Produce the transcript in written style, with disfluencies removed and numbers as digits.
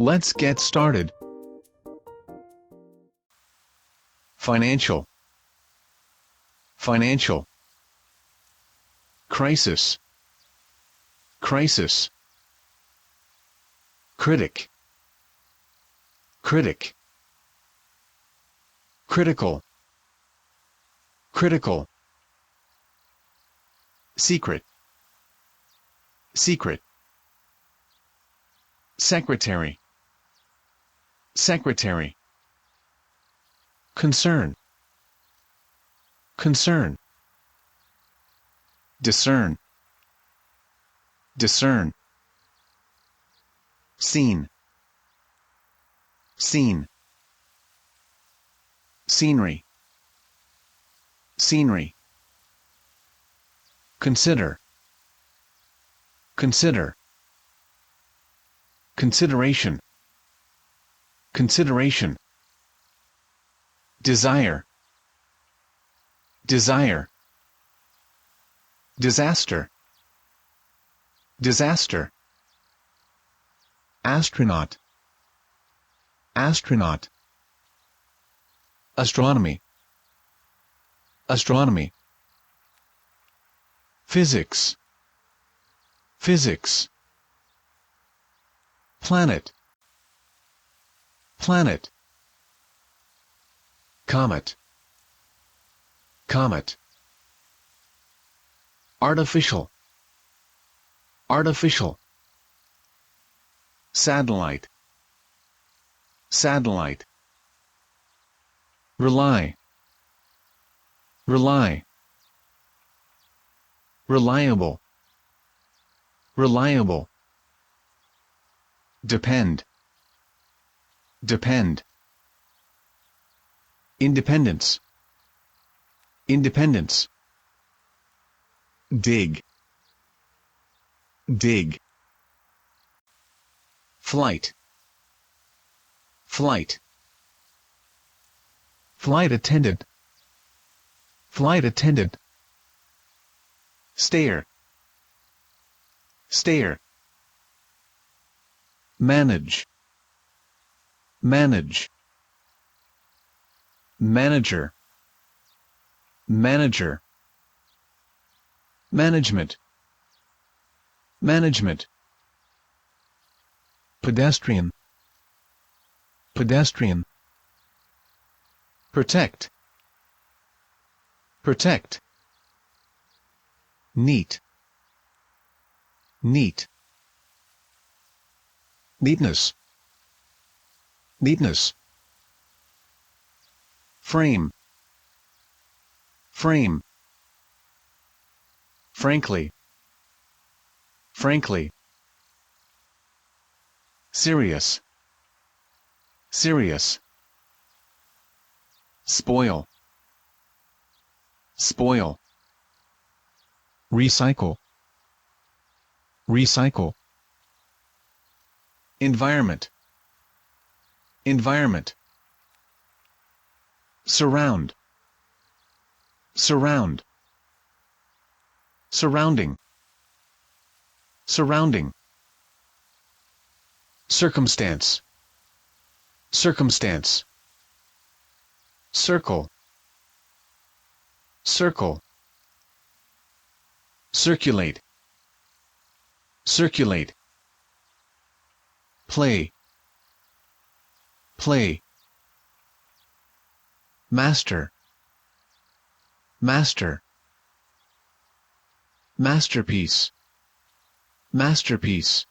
Let's get started. Financial. Financial. Crisis. Crisis. Critic. Critic. Critical. Critical. Secret. Secret. Secretary. Secretary. Concern. Concern. Discern. Discern. Scene. Scene. Scenery. Scenery. Consider. Consider. Consideration. Consideration. Desire. Desire. Disaster. Disaster. Astronaut. Astronaut. Astronomy. Astronomy. Physics. Physics. Planet. Planet. Comet. Comet. Artificial. Artificial. Satellite. Satellite. Rely. Rely. Reliable. Reliable. Depend. Depend. Independence. Independence. Dig. Dig. Flight. Flight. Flight attendant. Flight attendant. Stare. Stare. Manage. Manage. Manager. Manager. Management. Management. Pedestrian. Pedestrian. Protect. Protect. Neat. Neat. Neatness. Neatness. Frame. Frame. Frankly. Frankly. Serious. Serious. Spoil. Spoil. Recycle. Recycle. Environment. Environment. Surround. Surround. Surrounding. Surrounding. Circumstance. Circumstance. Circle. Circle. Circulate. Circulate. Play. Play. Master. Master. Masterpiece. Masterpiece.